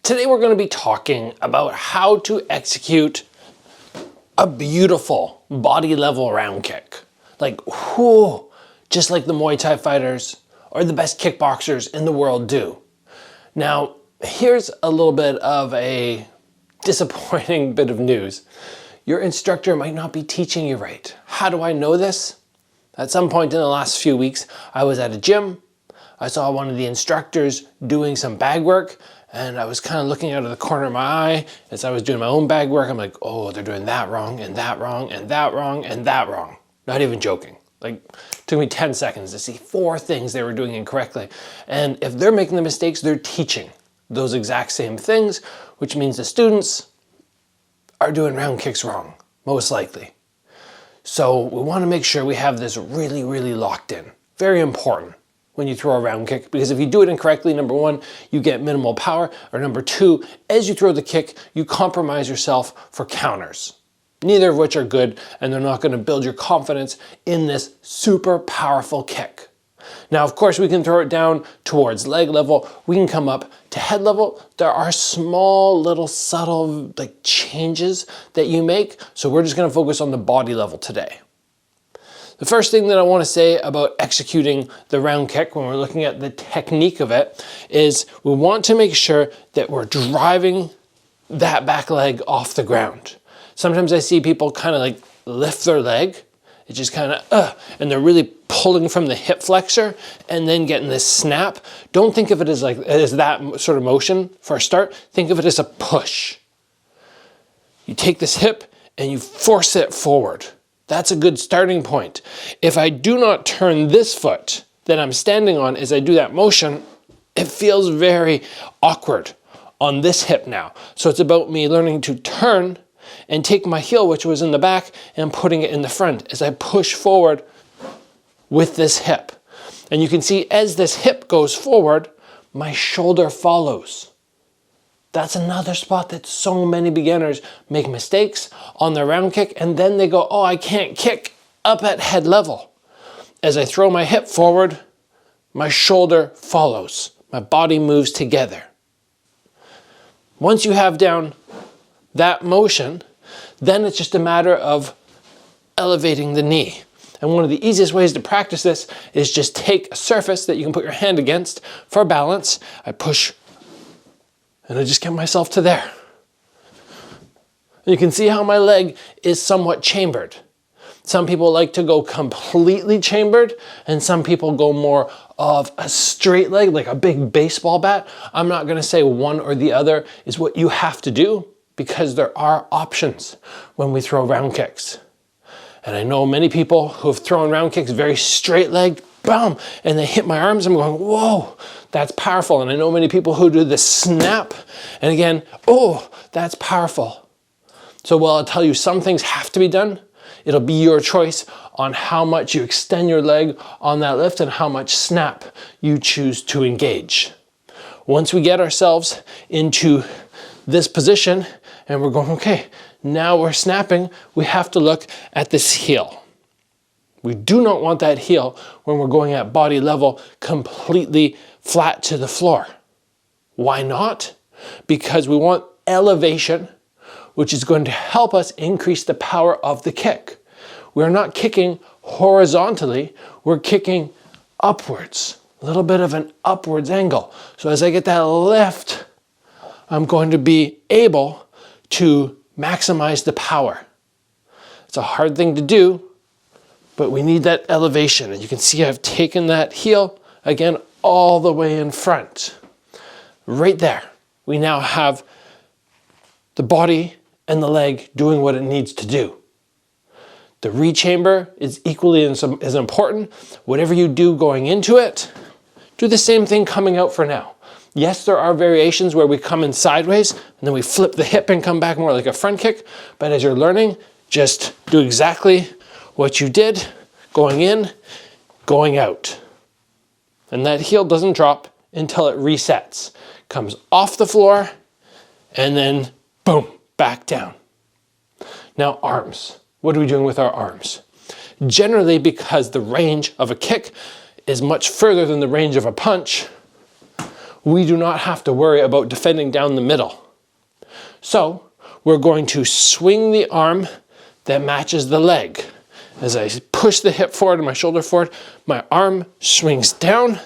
Today we're going to be talking about how to execute a beautiful body level round kick. Like, whoo, just like the Muay Thai fighters or the best kickboxers in the world do. Now, here's a little bit of a disappointing bit of news. Your instructor might not be teaching you right. How do I know this? At some point in the last few weeks, I was at a gym. I saw one of the instructors doing some bag work, and I was kind of looking out of the corner of my eye as I was doing my own bag work. I'm like, oh, they're doing that wrong, and that wrong, and that wrong, and that wrong. Not even joking. Like, it took me 10 seconds to see 4 things they were doing incorrectly. And if they're making the mistakes, they're teaching those exact same things, which means the students are doing round kicks wrong, most likely. So we want to make sure we have this really, really locked in. Very important when you throw a round kick, because if you do it incorrectly, number 1, you get minimal power, or number 2, as you throw the kick, you compromise yourself for counters. Neither of which are good, and they're not going to build your confidence in this super powerful kick. Now, of course, we can throw it down towards leg level. We can come up to head level. There are small little subtle changes that you make. So we're just going to focus on the body level today. The first thing that I want to say about executing the round kick when we're looking at the technique of it is we want to make sure that we're driving that back leg off the ground. Sometimes I see people kind of lift their leg. It just kind of, and they're really pulling from the hip flexor and then getting this snap. Don't think of it as that sort of motion for a start. Think of it as a push. You take this hip and you force it forward. That's a good starting point. If I do not turn this foot that I'm standing on as I do that motion, it feels very awkward on this hip now. So it's about me learning to turn and take my heel, which was in the back, and putting it in the front as I push forward with this hip. And you can see as this hip goes forward, my shoulder follows. That's another spot that so many beginners make mistakes on their round kick, and then they go, oh, I can't kick up at head level. As I throw my hip forward, my shoulder follows. My body moves together. Once you have down that motion, then it's just a matter of elevating the knee. And one of the easiest ways to practice this is just take a surface that you can put your hand against for balance. I push and I just get myself to there. And you can see how my leg is somewhat chambered. Some people like to go completely chambered, and some people go more of a straight leg, like a big baseball bat. I'm not gonna say one or the other is what you have to do, because there are options when we throw round kicks. And I know many people who have thrown round kicks very straight legged, boom, and they hit my arms. I'm going, whoa, that's powerful. And I know many people who do the snap, and again, oh, that's powerful. So while I'll tell you some things have to be done, it'll be your choice on how much you extend your leg on that lift and how much snap you choose to engage. Once we get ourselves into this position and we're going, okay, now we're snapping, we have to look at this heel. We do not want that heel when we're going at body level completely flat to the floor. Why not? Because we want elevation, which is going to help us increase the power of the kick. We're not kicking horizontally, we're kicking upwards, a little bit of an upwards angle. So as I get that lift, I'm going to be able to maximize the power. It's a hard thing to do, but we need that elevation. And you can see I've taken that heel, again, all the way in front. Right there, we now have the body and the leg doing what it needs to do. The rechamber is equally as important. Whatever you do going into it, do the same thing coming out for now. Yes, there are variations where we come in sideways and then we flip the hip and come back more like a front kick. But as you're learning, just do exactly what you did, going in, going out. And that heel doesn't drop until it resets. Comes off the floor and then boom, back down. Now arms. What are we doing with our arms? Generally, because the range of a kick is much further than the range of a punch, we do not have to worry about defending down the middle. So we're going to swing the arm that matches the leg. As I push the hip forward and my shoulder forward, my arm swings down.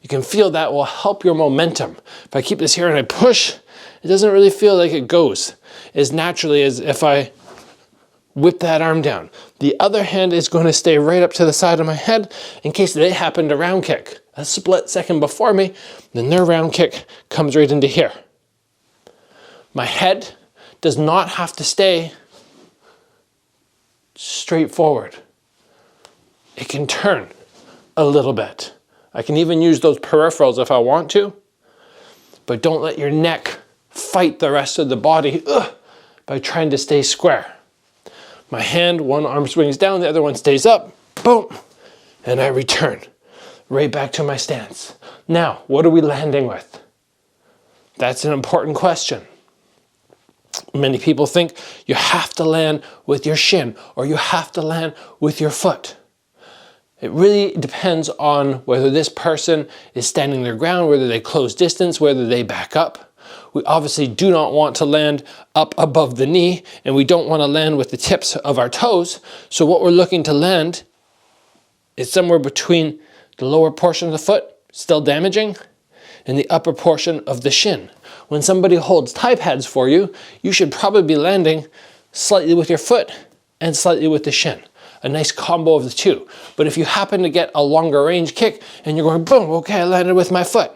You can feel that will help your momentum. If I keep this here and I push, it doesn't really feel like it goes as naturally as if I whip that arm down. The other hand is going to stay right up to the side of my head in case they happen to round kick a split second before me, then their round kick comes right into here. My head does not have to stay straight forward. It can turn a little bit. I can even use those peripherals if I want to, but don't let your neck fight the rest of the body by trying to stay square. My hand, one arm swings down, the other one stays up, boom, and I return right back to my stance. Now, what are we landing with? That's an important question. Many people think you have to land with your shin or you have to land with your foot. It really depends on whether this person is standing their ground, whether they close distance, whether they back up. We obviously do not want to land up above the knee, and we don't want to land with the tips of our toes. So what we're looking to land is somewhere between the lower portion of the foot, still damaging, and the upper portion of the shin. When somebody holds Thai pads for you, you should probably be landing slightly with your foot and slightly with the shin. A nice combo of the two. But if you happen to get a longer range kick and you're going, boom, okay, I landed with my foot,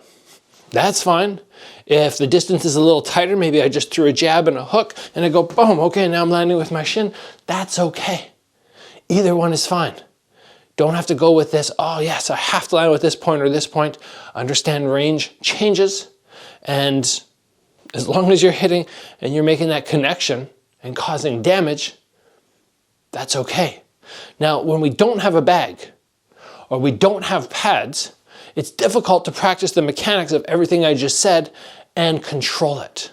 that's fine. If the distance is a little tighter, maybe I just threw a jab and a hook and I go, boom, okay, now I'm landing with my shin, that's okay. Either one is fine. Don't have to go with this, oh yes, I have to land with this point or this point. Understand range changes, and as long as you're hitting and you're making that connection and causing damage, that's okay. Now, when we don't have a bag or we don't have pads, it's difficult to practice the mechanics of everything I just said and control it.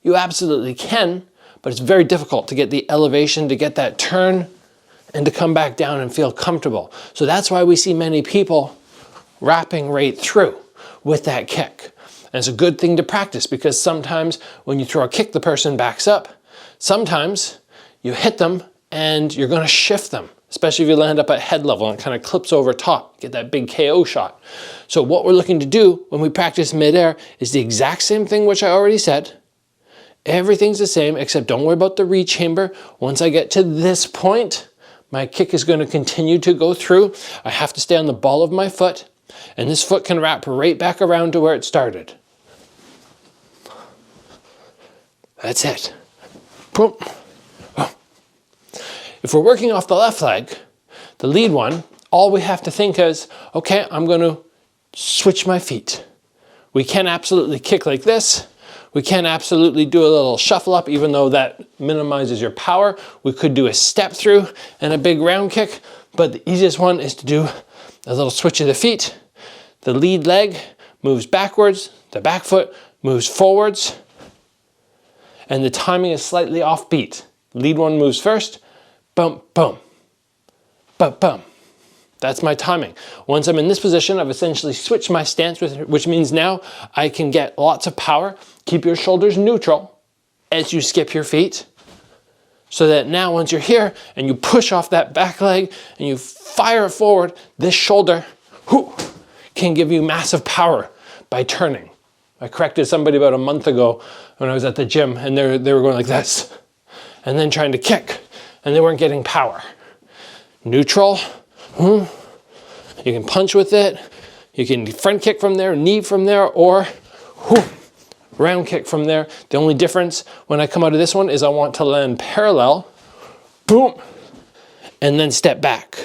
You absolutely can, but it's very difficult to get the elevation, to get that turn, and to come back down and feel comfortable. So that's why we see many people wrapping right through with that kick. And it's a good thing to practice because sometimes when you throw a kick, the person backs up. Sometimes you hit them and you're gonna shift them, especially if you land up at head level and it kind of clips over top, get that big KO shot. So what we're looking to do when we practice midair is the exact same thing which I already said. Everything's the same, except don't worry about the re-chamber. Once I get to this point, my kick is going to continue to go through. I have to stay on the ball of my foot, and this foot can wrap right back around to where it started. That's it. Boom. If we're working off the left leg, the lead one, all we have to think is, okay, I'm going to switch my feet. We can absolutely kick like this. We can absolutely do a little shuffle up, even though that minimizes your power. We could do a step through and a big round kick, but the easiest one is to do a little switch of the feet. The lead leg moves backwards, the back foot moves forwards, and the timing is slightly offbeat. Lead one moves first, boom, boom, boom, boom. That's my timing. Once I'm in this position, I've essentially switched my stance, which means now I can get lots of power. Keep your shoulders neutral as you skip your feet, so that now once you're here and you push off that back leg and you fire it forward, this shoulder can give you massive power by turning. I corrected somebody about a month ago when I was at the gym, and they were going like this and then trying to kick, and they weren't getting power. Neutral. You can punch with it, you can front kick from there, knee from there, or round kick from there. The only difference when I come out of this one is I want to land parallel, boom, and then step back,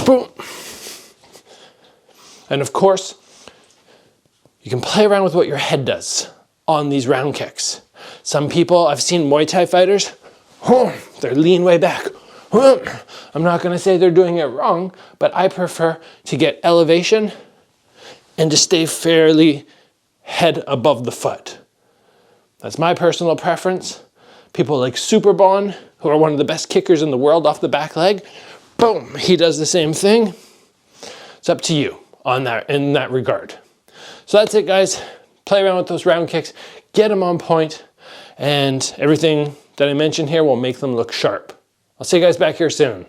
boom. And of course, you can play around with what your head does on these round kicks. Some people, I've seen Muay Thai fighters, they're lean way back. I'm not going to say they're doing it wrong, but I prefer to get elevation and to stay fairly head above the foot. That's my personal preference. People like Superbon, who are one of the best kickers in the world off the back leg, boom, he does the same thing. It's up to you on that, in that regard. So that's it, guys. Play around with those round kicks, get them on point, and everything that I mentioned here will make them look sharp. I'll see you guys back here soon.